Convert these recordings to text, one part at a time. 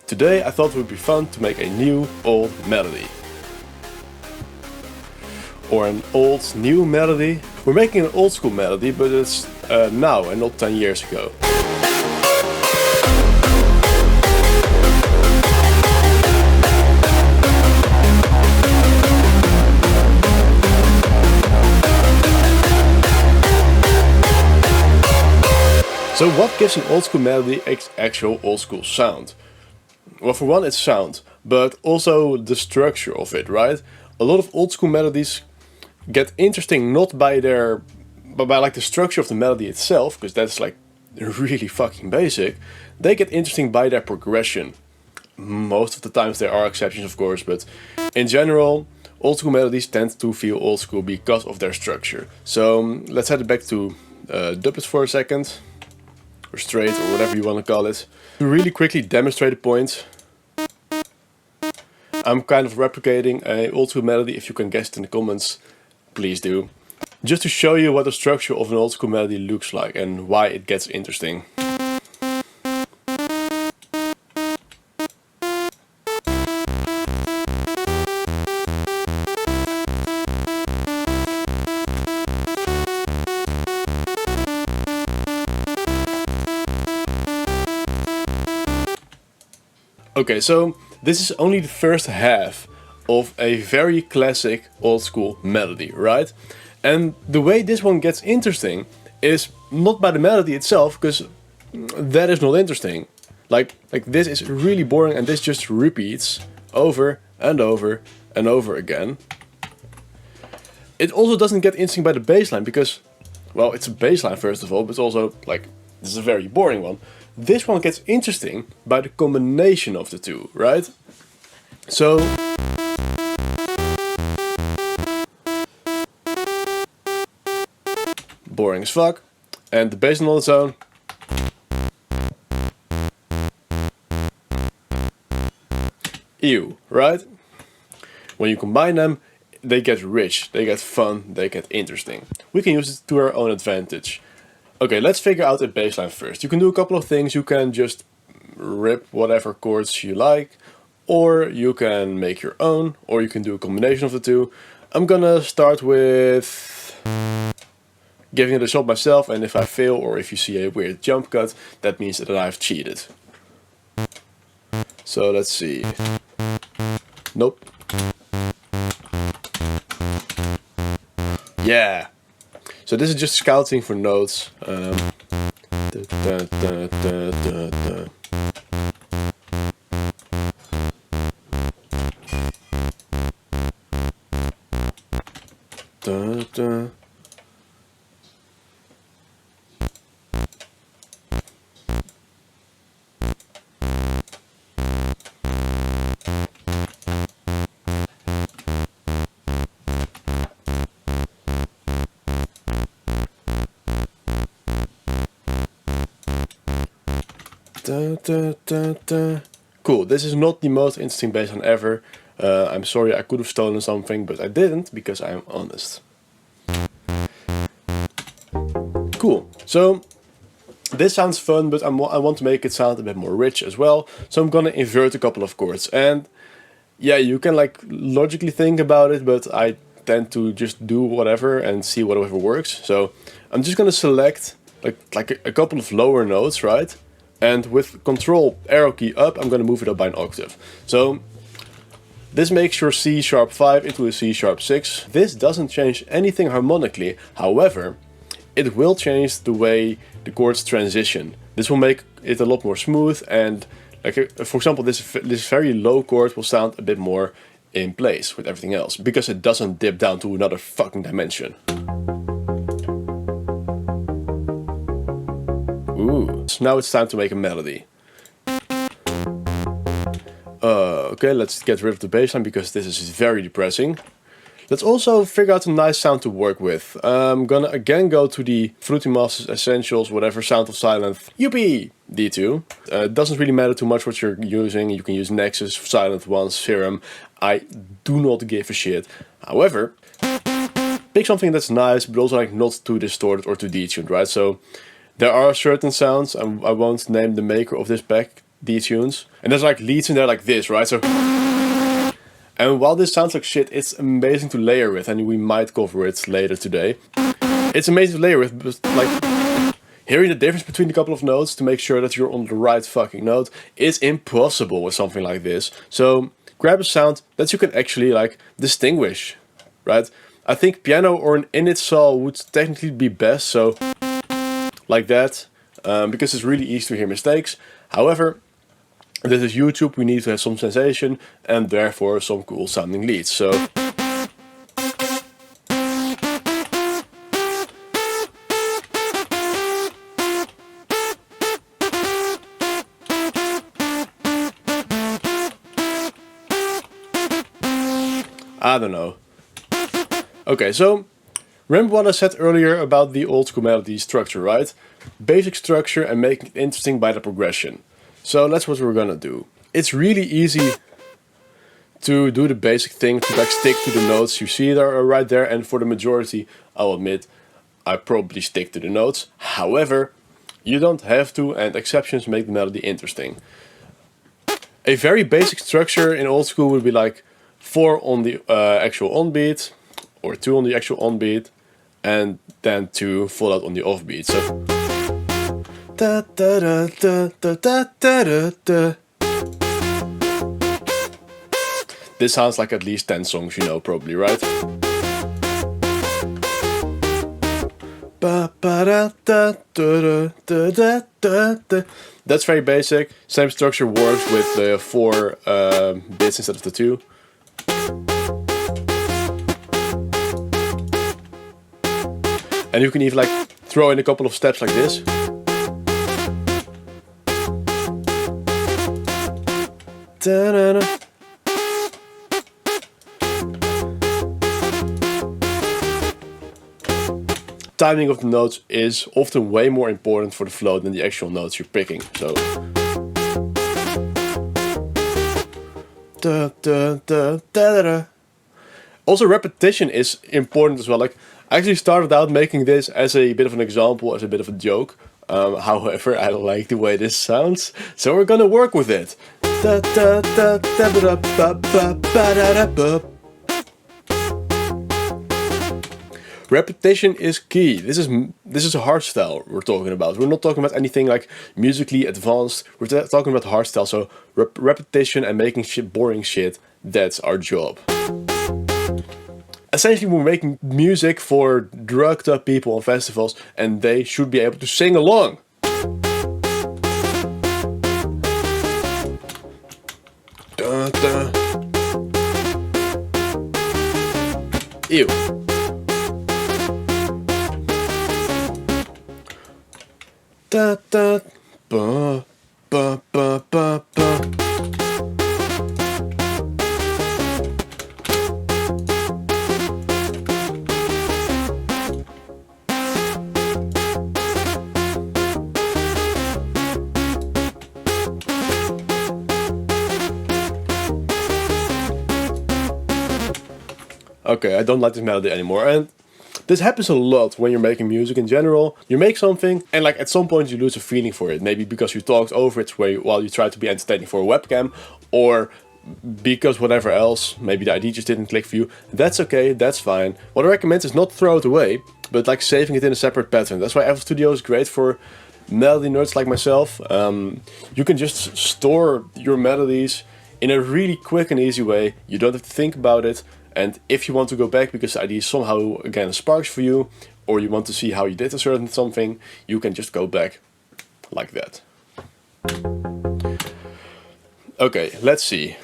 Today I thought it would be fun to make a new old melody. Or an old new melody. We're making an old school melody, but it's now and not 10 years ago. So what gives an old school melody its actual old school sound? Well, for one, it's sound, but also the structure of it, right? A lot of old school melodies get interesting not by like the structure of the melody itself, because that's like really fucking basic. They get interesting by their progression. Most of the times there are exceptions, of course, but in general, old school melodies tend to feel old school because of their structure. So let's head back to doublets for a second. Or straight, or whatever you want to call it. To really quickly demonstrate a point, I'm kind of replicating an old school melody. If you can guess it in the comments, please do. Just to show you what the structure of an old school melody looks like and why it gets interesting. Okay, so this is only the first half of a very classic old school melody, right? And the way this one gets interesting is not by the melody itself, because that is not interesting. Like this is really boring and this just repeats over and over and over again. It also doesn't get interesting by the bass line because, well, it's a bass line first of all, but also like this is a very boring one. This one gets interesting by the combination of the two, right? So boring as fuck, and the bass line on its own. Ew, right? When you combine them, they get rich, they get fun, they get interesting. We can use it to our own advantage. Okay, let's figure out a bass line first. You can do a couple of things. You can just rip whatever chords you like, or you can make your own, or you can do a combination of the two. I'm gonna start with giving it a shot myself, and if I fail or if you see a weird jump cut, that means that I've cheated. So let's see. Nope. Yeah. So this is just scouting for notes. Cool, this is not the most interesting bass line ever. I'm sorry, I could have stolen something, but I didn't because I'm honest. Cool, so this sounds fun, but I want to make it sound a bit more rich as well. So I'm gonna invert a couple of chords. And yeah, you can like logically think about it, but I tend to just do whatever and see whatever works. So I'm just gonna select like a couple of lower notes, right? And with Control arrow key up, I'm going to move it up by an octave. So this makes your C sharp 5 into a C sharp 6. This doesn't change anything harmonically. However, it will change the way the chords transition. This will make it a lot more smooth, and like for example, this very low chord will sound a bit more in place with everything else because it doesn't dip down to another fucking dimension. Ooh, so now it's time to make a melody. Okay, let's get rid of the bass line because this is very depressing. Let's also figure out a nice sound to work with. I'm gonna again go to the Fruity Masters Essentials, whatever, Sound of Silence, Yuppie, D2. It doesn't really matter too much what you're using. You can use Nexus, Silent Ones, Serum. I do not give a shit. However, pick something that's nice, but also like not too distorted or too detuned, right? So there are certain sounds, I won't name the maker of this pack these tunes. And there's like leads in there like this, right? So, and while this sounds like shit, it's amazing to layer with, and we might cover it later today. It's amazing to layer with, but like hearing the difference between a couple of notes to make sure that you're on the right fucking note is impossible with something like this. So grab a sound that you can actually like distinguish, right? I think piano or an init saw would technically be best, so like that, because it's really easy to hear mistakes. However, this is YouTube, we need to have some sensation and therefore some cool sounding leads. So I don't know. Okay, so remember what I said earlier about the old school melody structure, right? Basic structure and making it interesting by the progression. So that's what we're gonna do. It's really easy to do the basic thing, to like stick to the notes you see there right there, and for the majority, I'll admit, I probably stick to the notes. However, you don't have to, and exceptions make the melody interesting. A very basic structure in old school would be like 4 on the actual on beat, or 2 on the actual on beat, and then 2 followed on the off beat. So da, da, da, da, da, da, da, da. This sounds like at least 10 songs you know probably, right? Ba, ba, da, da, da, da, da, da, da. That's very basic. Same structure works with the 4 bits instead of the 2. And you can even like throw in a couple of steps like this. Da-da-da. Timing of the notes is often way more important for the flow than the actual notes you're picking. So da, da, da, da, da. Also repetition is important as well. Like I actually started out making this as a bit of an example, as a bit of a joke. However, I like the way this sounds, so we're gonna work with it. Da, da, da, da, da, ba, ba, ba, da, da, ba. Repetition is key. This is a hardstyle we're talking about. We're not talking about anything like musically advanced. We're talking about hardstyle. So repetition and making shit boring shit. That's our job. Essentially, we're making music for drugged up people on festivals, and they should be able to sing along. Da, da. Ew. Da, da, ba, ba, ba, ba, ba. Okay, I don't like this melody anymore, and this happens a lot when you're making music in general. You make something, and like at some point you lose a feeling for it. Maybe because you talked over it while you try to be entertaining for a webcam, or because whatever else, maybe the idea just didn't click for you. That's okay, that's fine. What I recommend is not throw it away, but like saving it in a separate pattern. That's why FL Studio is great for melody nerds like myself. You can just store your melodies in a really quick and easy way. You don't have to think about it. And if you want to go back because the idea somehow again sparks for you, or you want to see how you did a certain something, you can just go back like that. Okay, let's see.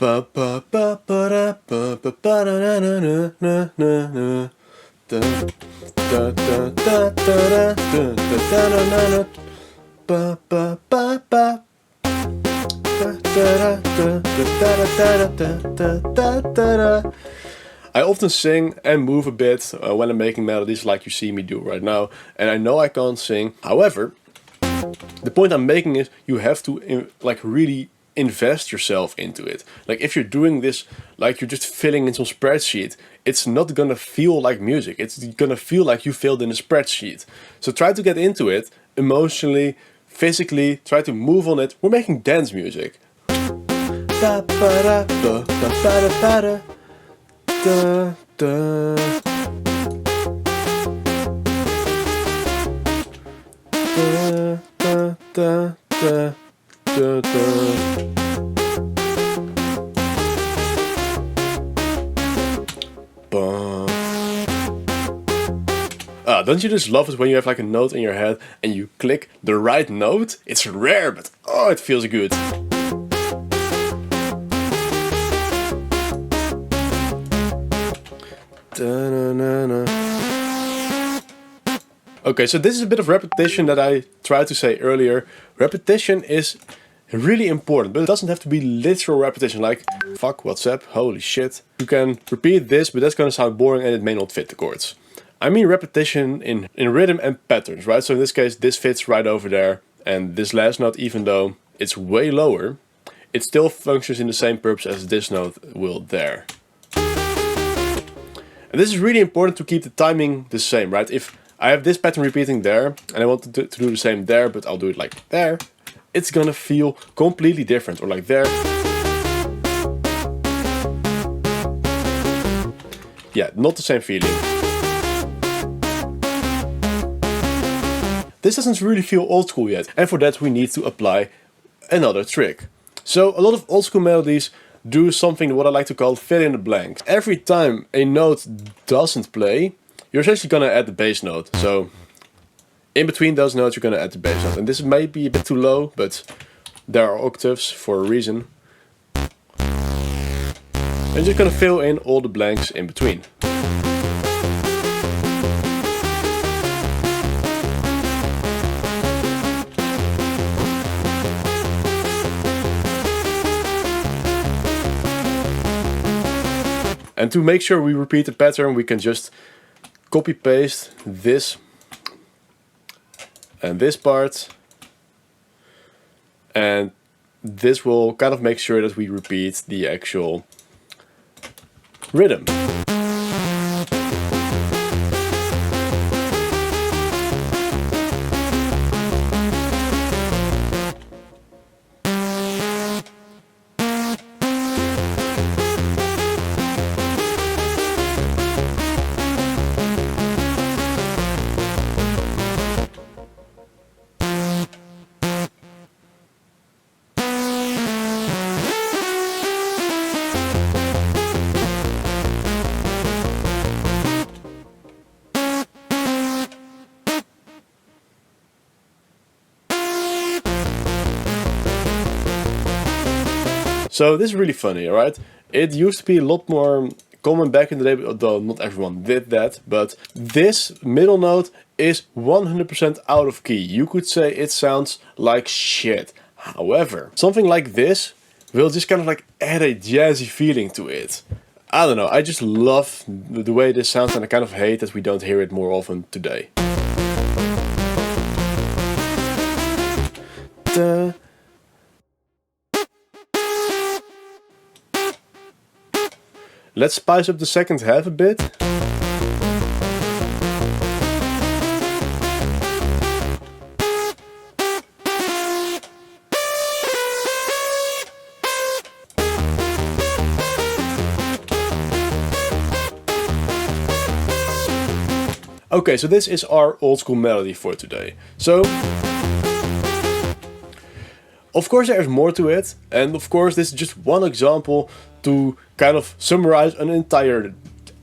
I often sing and move a bit when I'm making melodies like you see me do right now, and I know I can't sing. However, the point I'm making is you have to like really invest yourself into it. Like if you're doing this like you're just filling in some spreadsheet, it's not gonna feel like music. It's gonna feel like you filled in a spreadsheet. So try to get into it emotionally, physically, try to move on it. We're making dance music. Don't you just love it when you have like a note in your head and you click the right note? It's rare, but oh, it feels good. Okay, so this is a bit of repetition that I tried to say earlier. Repetition is really important, but it doesn't have to be literal repetition like fuck WhatsApp, holy shit. You can repeat this, but that's gonna sound boring and it may not fit the chords. I mean repetition in rhythm and patterns, right? So in this case, this fits right over there, and this last note, even though it's way lower, it still functions in the same purpose as this note will there. And this is really important to keep the timing the same, right? If I have this pattern repeating there, and I want to do the same there, but I'll do it like there, it's gonna feel completely different, or like there. Yeah, not the same feeling. This doesn't really feel old school yet, and for that we need to apply another trick. So a lot of old school melodies do something what I like to call fill in the blanks. Every time a note doesn't play, you're essentially gonna add the bass note. So in between those notes you're gonna add the bass note. And this may be a bit too low, but there are octaves for a reason. And you're just gonna fill in all the blanks in between. And to make sure we repeat the pattern, we can just copy paste this and this part, and this will kind of make sure that we repeat the actual rhythm. So this is really funny, alright? It used to be a lot more common back in the day, although not everyone did that, but this middle note is 100% out of key. You could say it sounds like shit. However, something like this will just kind of like add a jazzy feeling to it. I don't know, I just love the way this sounds, and I kind of hate that we don't hear it more often today. Let's spice up the second half a bit. Okay, so this is our old school melody for today. So, of course there is more to it, and of course this is just one example to kind of summarize an entire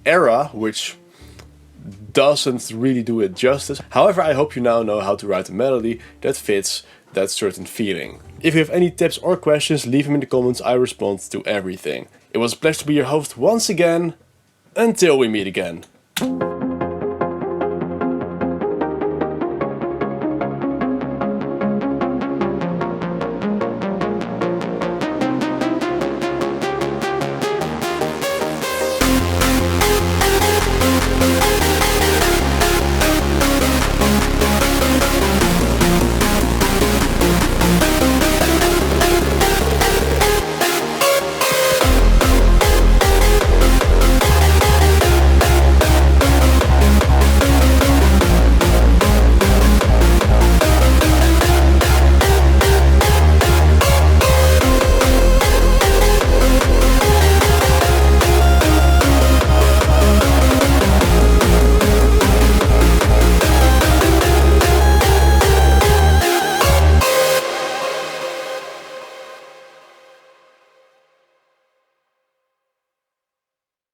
era, which doesn't really do it justice. However, I hope you now know how to write a melody that fits that certain feeling. If you have any tips or questions, leave them in the comments. I respond to everything. It was a pleasure to be your host once again. Until we meet again.